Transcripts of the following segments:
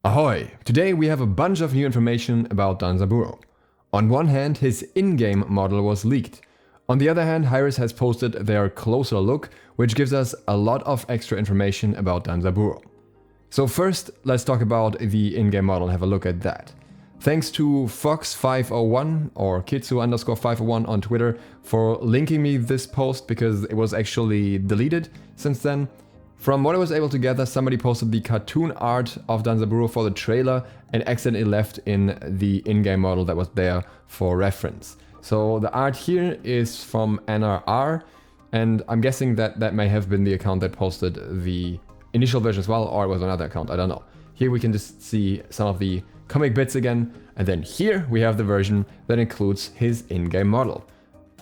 Ahoy! Today we have a bunch of new information about Danzaburou. On one hand, his in-game model was leaked. On the other hand, Hi-Rez has posted their closer look, which gives us a lot of extra information about Danzaburou. So first, let's talk about the in-game model and have a look at that. Thanks to Fox501 or Kitsu_501 on Twitter for linking me this post because it was actually deleted since then. From what I was able to gather, somebody posted the cartoon art of Danzaburou for the trailer and accidentally left in the in-game model that was there for reference. So the art here is from NRR, and I'm guessing that may have been the account that posted the initial version as well, or it was another account, I don't know. Here we can just see some of the comic bits again, and then here we have the version that includes his in-game model.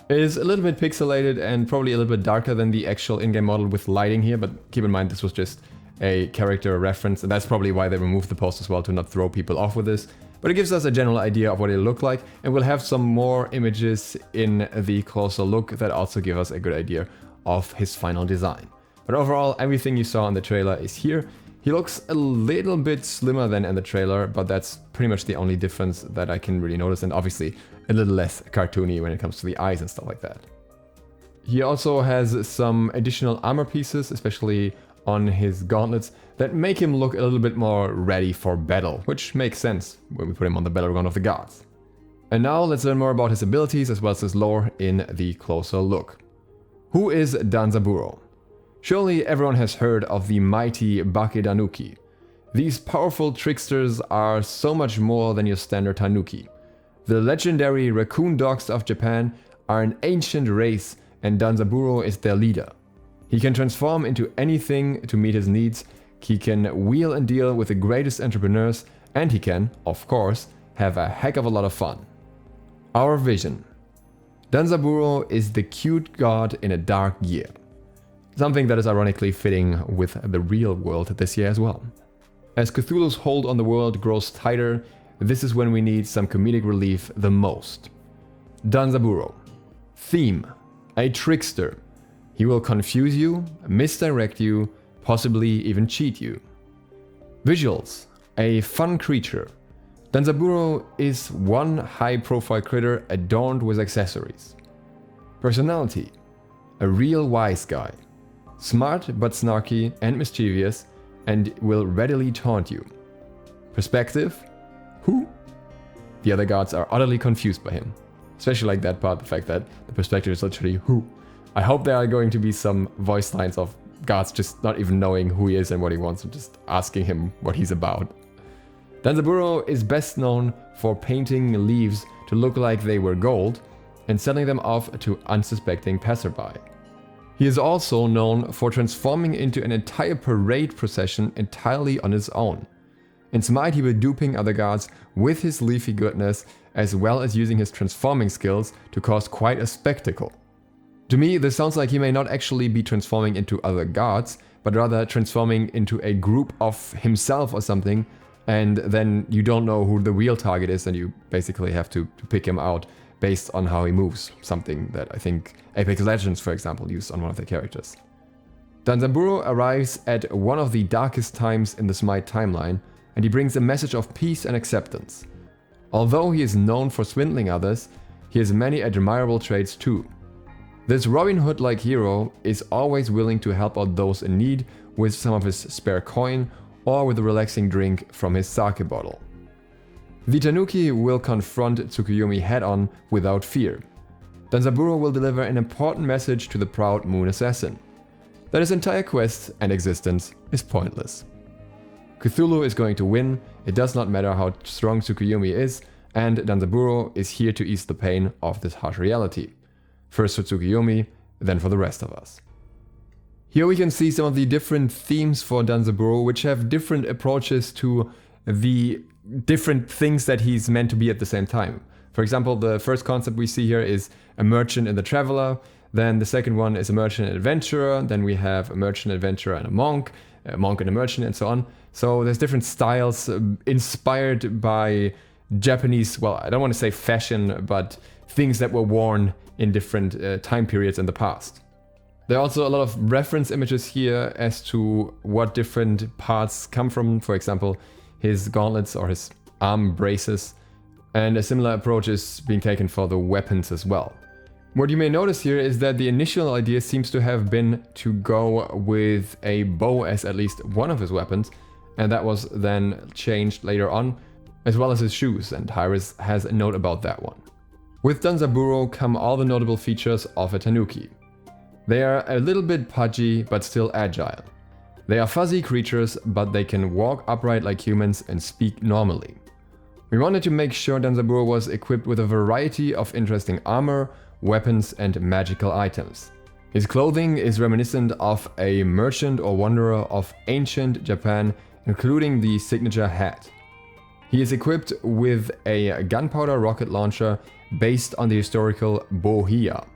It is a little bit pixelated and probably a little bit darker than the actual in-game model with lighting here, but keep in mind this was just a character reference, and that's probably why they removed the post as well, to not throw people off with this. But it gives us a general idea of what it'll look like, and we'll have some more images in the closer look that also give us a good idea of his final design. But overall, everything you saw in the trailer is here. He looks a little bit slimmer than in the trailer, but that's pretty much the only difference that I can really notice, and obviously a little less cartoony when it comes to the eyes and stuff like that. He also has some additional armor pieces, especially on his gauntlets, that make him look a little bit more ready for battle, which makes sense when we put him on the battleground of the gods. And now let's learn more about his abilities as well as his lore in the closer look. Who is Danzaburou? Surely everyone has heard of the mighty Bake-Danuki. These powerful tricksters are so much more than your standard tanuki. The legendary raccoon dogs of Japan are an ancient race, and Danzaburou is their leader. He can transform into anything to meet his needs, he can wheel and deal with the greatest entrepreneurs, and he can, of course, have a heck of a lot of fun. Our vision. Danzaburou is the cute god in a dark year. Something that is ironically fitting with the real world this year as well. As Cthulhu's hold on the world grows tighter, this is when we need some comedic relief the most. Danzaburou. Theme. A trickster. He will confuse you, misdirect you, possibly even cheat you. Visuals. A fun creature. Danzaburou is one high-profile critter adorned with accessories. Personality. A real wise guy. Smart but snarky and mischievous, and will readily taunt you. Perspective? Who? The other gods are utterly confused by him. Especially like that part, the fact that the perspective is literally who. I hope there are going to be some voice lines of gods just not even knowing who he is and what he wants and just asking him what he's about. Danzaburou is best known for painting leaves to look like they were gold and selling them off to unsuspecting passerby. He is also known for transforming into an entire parade procession entirely on his own. In Smite he will duping other gods with his leafy goodness, as well as using his transforming skills to cause quite a spectacle. To me, this sounds like he may not actually be transforming into other gods, but rather transforming into a group of himself or something, and then you don't know who the real target is and you basically have to pick him out based on how he moves, something that I think Apex Legends, for example, used on one of their characters. Danzaburou arrives at one of the darkest times in the Smite timeline, and he brings a message of peace and acceptance. Although he is known for swindling others, he has many admirable traits too. This Robin Hood-like hero is always willing to help out those in need with some of his spare coin or with a relaxing drink from his sake bottle. The Tanuki will confront Tsukuyomi head-on without fear. Danzaburou will deliver an important message to the proud moon assassin. That his entire quest and existence is pointless. Cthulhu is going to win, it does not matter how strong Tsukuyomi is, and Danzaburou is here to ease the pain of this harsh reality. First for Tsukuyomi, then for the rest of us. Here we can see some of the different themes for Danzaburou, which have different approaches to the different things that he's meant to be at the same time. For example, the first concept we see here is a merchant and a traveler. Then the second one is a merchant and adventurer. Then we have a merchant, adventurer, and a monk and a merchant, and so on. So there's different styles inspired by Japanese, well, I don't want to say fashion, but things that were worn in different time periods in the past. There are also a lot of reference images here as to what different parts come from. For example, his gauntlets or his arm braces, and a similar approach is being taken for the weapons as well. What you may notice here is that the initial idea seems to have been to go with a bow as at least one of his weapons, and that was then changed later on, as well as his shoes, and Hi-Rez has a note about that one. With Danzaburou come all the notable features of a Tanuki. They are a little bit pudgy, but still agile. They are fuzzy creatures, but they can walk upright like humans and speak normally. We wanted to make sure Danzaburou was equipped with a variety of interesting armor, weapons, and magical items. His clothing is reminiscent of a merchant or wanderer of ancient Japan, including the signature hat. He is equipped with a gunpowder rocket launcher based on the historical Bohia.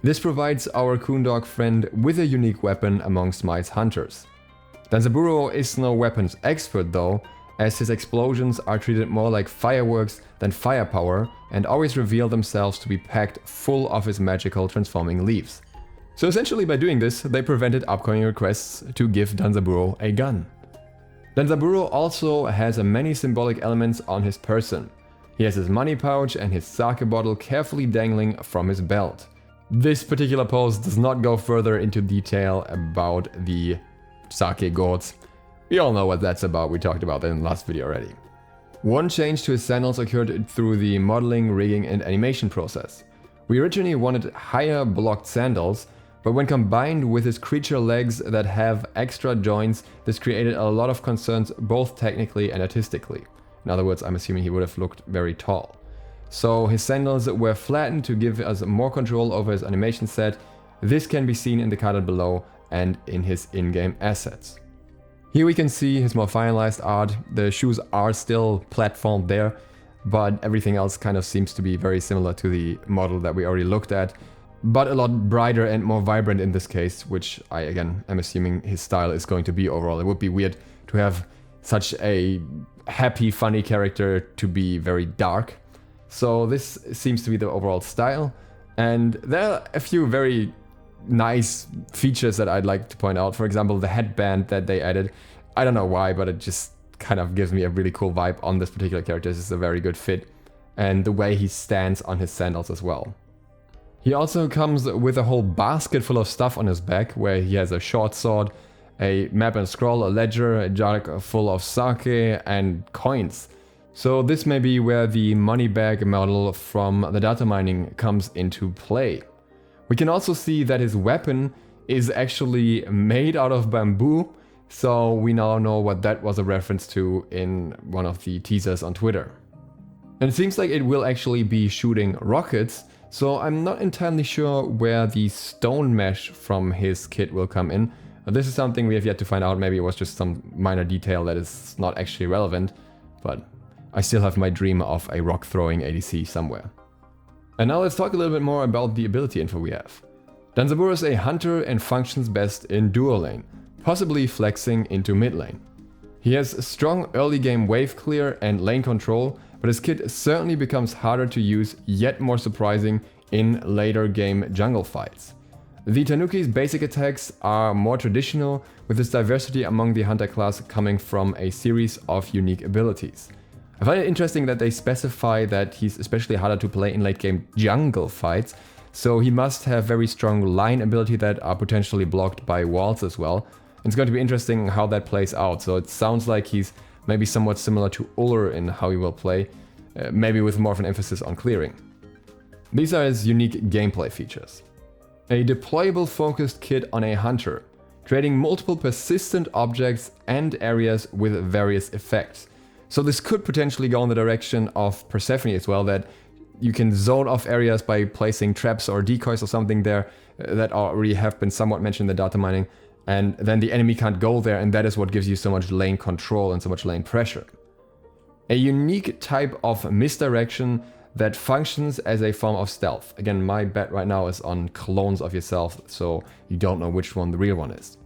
This provides our Coondog friend with a unique weapon among Smite's hunters. Danzaburou is no weapons expert though, as his explosions are treated more like fireworks than firepower and always reveal themselves to be packed full of his magical transforming leaves. So essentially by doing this, they prevented upcoming requests to give Danzaburou a gun. Danzaburou also has many symbolic elements on his person. He has his money pouch and his sake bottle carefully dangling from his belt. This particular post does not go further into detail about the sake gourds. We all know what that's about, we talked about that in the last video already. One change to his sandals occurred through the modeling, rigging and animation process. We originally wanted higher blocked sandals, but when combined with his creature legs that have extra joints, this created a lot of concerns both technically and artistically. In other words, I'm assuming he would have looked very tall. So his sandals were flattened to give us more control over his animation set. This can be seen in the card below and in his in-game assets. Here we can see his more finalized art. The shoes are still platformed there, but everything else kind of seems to be very similar to the model that we already looked at, but a lot brighter and more vibrant in this case, which I again am assuming his style is going to be overall. It would be weird to have such a happy, funny character to be very dark. So this seems to be the overall style, and there are a few very nice features that I'd like to point out. For example, the headband that they added. I don't know why, but it just kind of gives me a really cool vibe on this particular character. This is a very good fit, and the way he stands on his sandals as well. He also comes with a whole basket full of stuff on his back, where he has a short sword, a map and scroll, a ledger, a jar full of sake and coins. So this may be where the money bag model from the data mining comes into play. We can also see that his weapon is actually made out of bamboo, so we now know what that was a reference to in one of the teasers on Twitter. And it seems like it will actually be shooting rockets, so I'm not entirely sure where the stone mesh from his kit will come in. This is something we have yet to find out. Maybe it was just some minor detail that is not actually relevant, but I still have my dream of a rock throwing ADC somewhere. And now let's talk a little bit more about the ability info we have. Danzaburou is a hunter and functions best in duo lane, possibly flexing into mid lane. He has strong early game wave clear and lane control, but his kit certainly becomes harder to use, yet more surprising in later game jungle fights. The Tanuki's basic attacks are more traditional, with this diversity among the hunter class coming from a series of unique abilities. I find it interesting that they specify that he's especially harder to play in late game jungle fights, so he must have very strong line ability that are potentially blocked by walls as well. It's going to be interesting how that plays out, so it sounds like he's maybe somewhat similar to Ullr in how he will play, maybe with more of an emphasis on clearing. These are his unique gameplay features. A deployable focused kit on a hunter, creating multiple persistent objects and areas with various effects. So this could potentially go in the direction of Persephone as well, that you can zone off areas by placing traps or decoys or something there that already have been somewhat mentioned in the data mining, and then the enemy can't go there, and that is what gives you so much lane control and so much lane pressure. A unique type of misdirection that functions as a form of stealth. Again, my bet right now is on clones of yourself, so you don't know which one the real one is.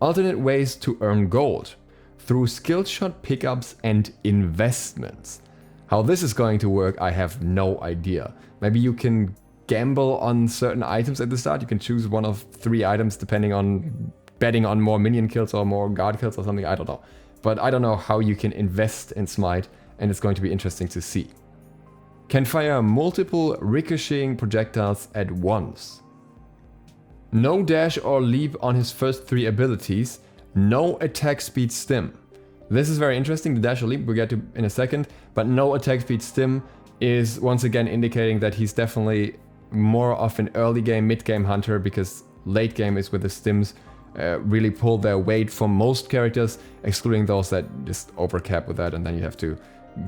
Alternate ways to earn gold through skill shot pickups and investments. How this is going to work, I have no idea. Maybe you can gamble on certain items at the start. You can choose one of 3 items depending on betting on more minion kills or more guard kills or something, I don't know. but I don't know how you can invest in Smite, and it's going to be interesting to see. Can fire multiple ricocheting projectiles at once. No dash or leap on his first 3 abilities. No attack speed stim. This is very interesting, the dash or leap we'll get to in a second, but no attack speed stim is once again indicating that he's definitely more of an early game, mid game hunter, because late game is where the stims really pull their weight for most characters, excluding those that just overcap with that, and then you have to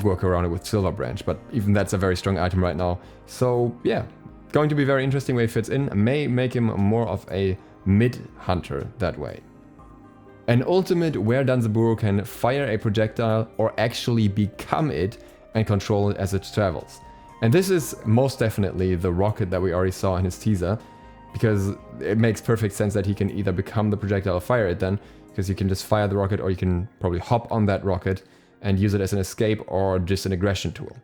work around it with Silver Branch, but even that's a very strong item right now. So yeah, going to be very interesting where he fits in, may make him more of a mid hunter that way. An ultimate where Danzaburou can fire a projectile or actually become it and control it as it travels. And this is most definitely the rocket that we already saw in his teaser, because it makes perfect sense that he can either become the projectile or fire it then, because you can just fire the rocket, or you can probably hop on that rocket and use it as an escape or just an aggression tool.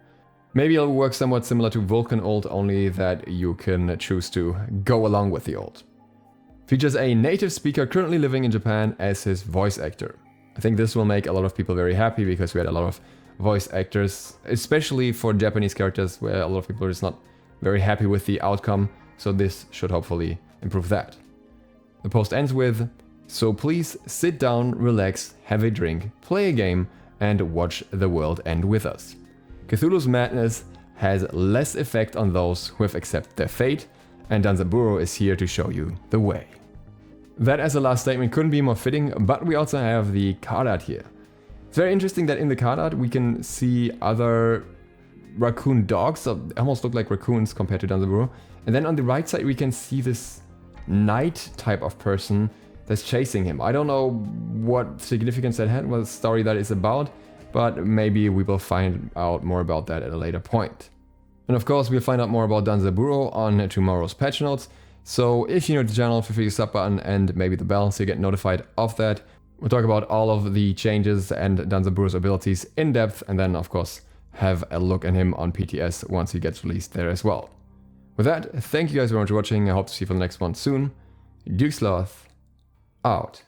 Maybe it'll work somewhat similar to Vulcan ult, only that you can choose to go along with the ult. Features a native speaker currently living in Japan as his voice actor. I think this will make a lot of people very happy, because we had a lot of voice actors, especially for Japanese characters, where a lot of people are just not very happy with the outcome, so this should hopefully improve that. The post ends with, "So please sit down, relax, have a drink, play a game, and watch the world end with us. Cthulhu's madness has less effect on those who have accepted their fate, and Danzaburou is here to show you the way." That as a last statement couldn't be more fitting, but we also have the card art here. It's very interesting that in the card art we can see other raccoon dogs, so they almost look like raccoons compared to Danzaburou. And then on the right side we can see this knight type of person that's chasing him. I don't know what significance that had, what story that is about, but maybe we will find out more about that at a later point. And of course we'll find out more about Danzaburou on tomorrow's patch notes. So if you're new to the channel, feel free to sub button and maybe the bell so you get notified of that. We'll talk about all of the changes and Danzaburou's abilities in depth, and then of course have a look at him on PTS once he gets released there as well. With that, thank you guys very much for watching. I hope to see you for the next one soon. Duke Sloth, out.